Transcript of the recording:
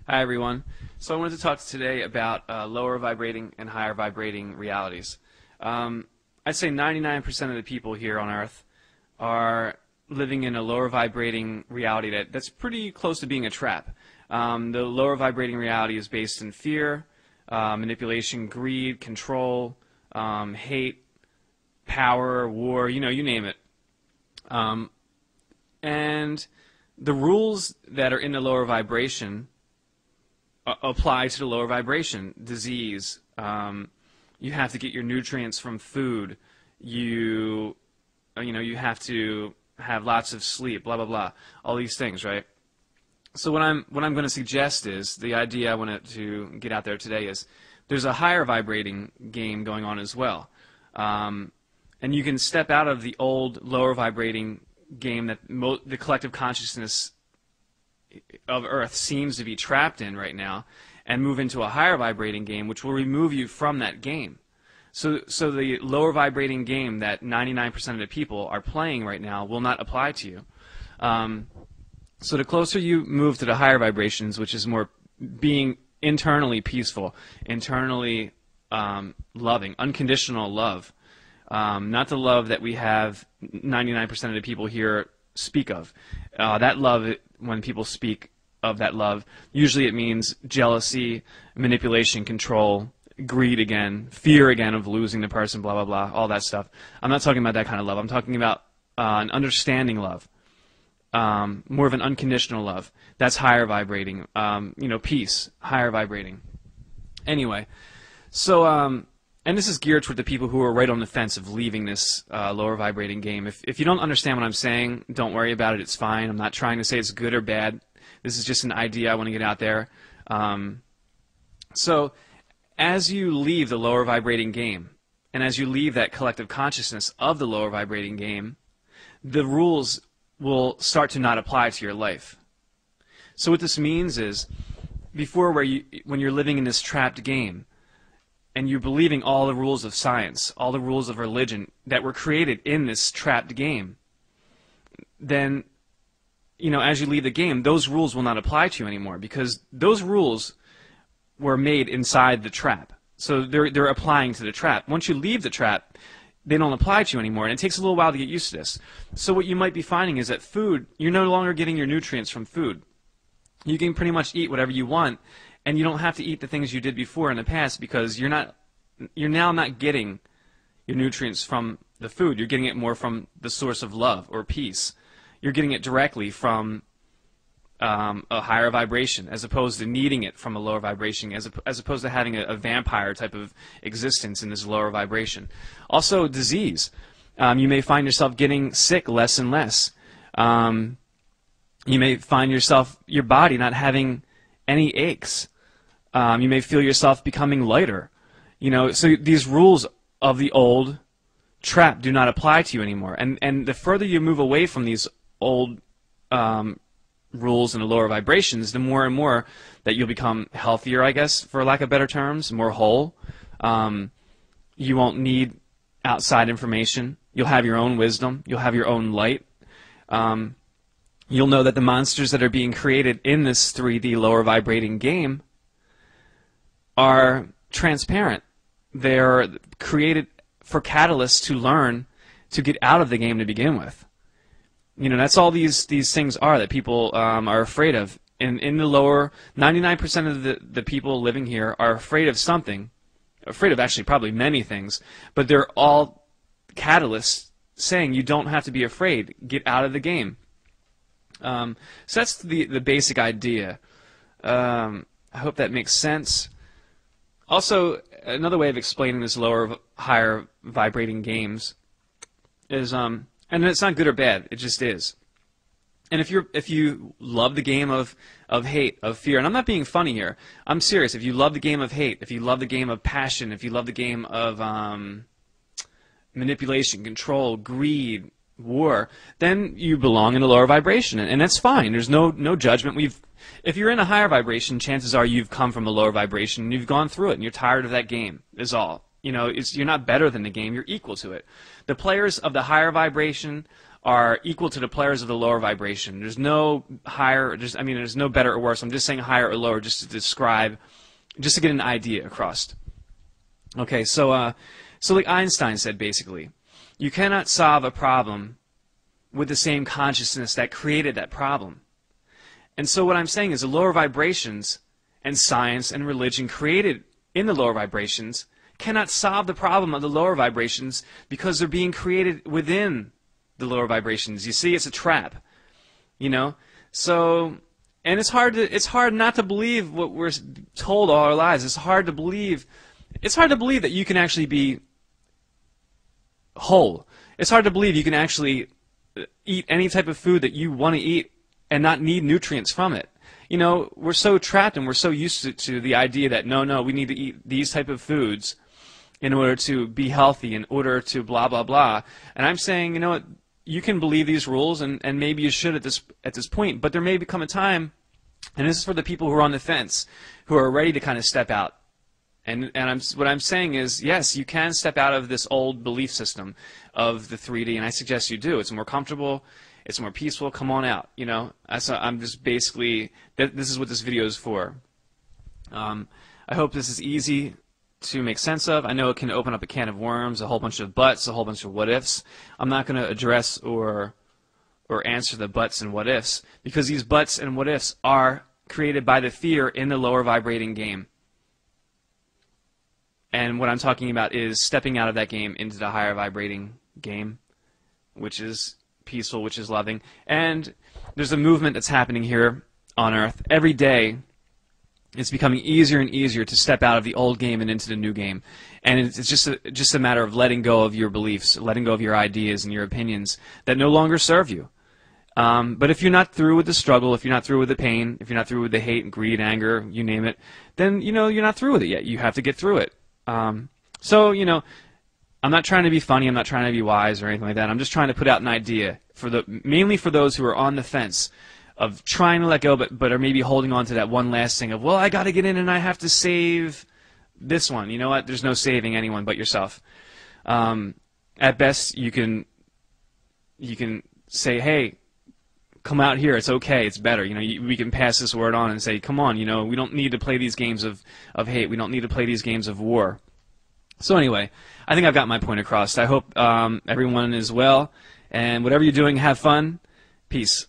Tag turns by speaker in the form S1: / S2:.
S1: Hi everyone. So I wanted to talk today about lower vibrating and higher vibrating realities. I'd say 99% of the people here on Earth are living in a lower vibrating reality that's pretty close to being a trap. The lower vibrating reality is based in fear, manipulation, greed, control, hate, power, war, you name it. And the rules that are in the lower vibration apply to the lower vibration. Disease. You have to get your nutrients from food. You have to have lots of sleep. Blah blah blah. All these things, right? So what I'm going to suggest is the idea I wanted to get out there today is there's a higher vibrating game going on as well, and you can step out of the old lower vibrating game that the collective consciousness of Earth seems to be trapped in right now, and move into a higher vibrating game, which will remove you from that game. So the lower vibrating game that 99% of the people are playing right now will not apply to you. So the closer you move to the higher vibrations, which is more being internally peaceful, internally loving, unconditional love, not the love that we have 99% of the people here speak of. That love, when people speak of that love, usually it means jealousy, manipulation, control, greed again, fear again of losing the person, blah, blah, blah, all that stuff. I'm not talking about that kind of love. I'm talking about an understanding love, more of an unconditional love. That's higher vibrating, peace, higher vibrating. Anyway, so, and this is geared toward the people who are right on the fence of leaving this lower vibrating game. If you don't understand what I'm saying, don't worry about it. It's fine. I'm not trying to say it's good or bad. This is just an idea I want to get out there. So as you leave the lower vibrating game, and as you leave that collective consciousness of the lower vibrating game, the rules will start to not apply to your life. So what this means is, before when you're living in this trapped game, and you're believing all the rules of science, all the rules of religion that were created in this trapped game, then, as you leave the game, those rules will not apply to you anymore, because those rules were made inside the trap. So they're applying to the trap. Once you leave the trap, they don't apply to you anymore, and it takes a little while to get used to this. So what you might be finding is that food, you're no longer getting your nutrients from food. You can pretty much eat whatever you want, and you don't have to eat the things you did before in the past, because you're now not getting your nutrients from the food. You're getting it more from the source of love or peace. You're getting it directly from a higher vibration, as opposed to needing it from a lower vibration, as opposed to having a vampire type of existence in this lower vibration. Also, disease. You may find yourself getting sick less and less. You may find your body not having any aches. You may feel yourself becoming lighter. So these rules of the old trap do not apply to you anymore. And the further you move away from these old rules and the lower vibrations, the more and more that you'll become healthier, I guess, for lack of better terms, more whole. You won't need outside information. You'll have your own wisdom. You'll have your own light. You'll know that the monsters that are being created in this 3D lower vibrating game are transparent. They're created for catalysts to learn to get out of the game to begin with. That's all these things are that people are afraid of. In the lower, 99% of the people living here are afraid of something, afraid of actually probably many things, but they're all catalysts saying you don't have to be afraid, get out of the game. So that's the basic idea. I hope that makes sense. Also, another way of explaining this lower, higher vibrating games is, and it's not good or bad, it just is. And if you love the game of hate, of fear, and I'm not being funny here, I'm serious. If you love the game of hate, if you love the game of passion, if you love the game of manipulation, control, greed, war, then you belong in a lower vibration, and that's fine. There's no judgment. If you're in a higher vibration, chances are you've come from a lower vibration and you've gone through it and you're tired of that game, is all. You're not better than the game, you're equal to it. The players of the higher vibration are equal to the players of the lower vibration. There's no higher, there's no better or worse. I'm just saying higher or lower just to describe, just to get an idea across. Okay, so like Einstein said, basically, you cannot solve a problem with the same consciousness that created that problem. And so what I'm saying is the lower vibrations and science and religion created in the lower vibrations cannot solve the problem of the lower vibrations because they're being created within the lower vibrations. You see, it's a trap, you know. So, and it's hard not to believe what we're told all our lives. It's hard to believe that you can actually be whole. It's hard to believe you can actually eat any type of food that you want to eat and not need nutrients from it. You know, we're so trapped and we're so used to the idea that no, we need to eat these type of foods in order to be healthy, in order to blah, blah, blah. And I'm saying, you know what, you can believe these rules, and maybe you should at this point, but there may become a time, and this is for the people who are on the fence, who are ready to kind of step out. And what I'm saying is, yes, you can step out of this old belief system of the 3D, and I suggest you do. It's more comfortable. It's more peaceful. Come on out. You know, I'm just basically, this is what this video is for. I hope this is easy to make sense of. I know it can open up a can of worms, a whole bunch of buts, a whole bunch of what ifs. I'm not going to address or answer the buts and what ifs, because these buts and what ifs are created by the fear in the lower vibrating game. And what I'm talking about is stepping out of that game into the higher vibrating game, which is peaceful, which is loving. And there's a movement that's happening here on Earth. Every day, it's becoming easier and easier to step out of the old game and into the new game. And it's just a matter of letting go of your beliefs, letting go of your ideas and your opinions that no longer serve you. But if you're not through with the struggle, if you're not through with the pain, if you're not through with the hate and greed, anger, you name it, then, you know, you're not through with it yet. You have to get through it. So, you know, I'm not trying to be funny, I'm not trying to be wise or anything like that. I'm just trying to put out an idea, mainly for those who are on the fence of trying to let go, but are maybe holding on to that one last thing of, well, I got to get in and I have to save this one. You know what? There's no saving anyone but yourself. At best, you can say, hey, come out here. It's okay. It's better. You know, we can pass this word on and say, come on. You know, we don't need to play these games of hate. We don't need to play these games of war. So anyway, I think I've got my point across. I hope everyone is well, and whatever you're doing, have fun. Peace.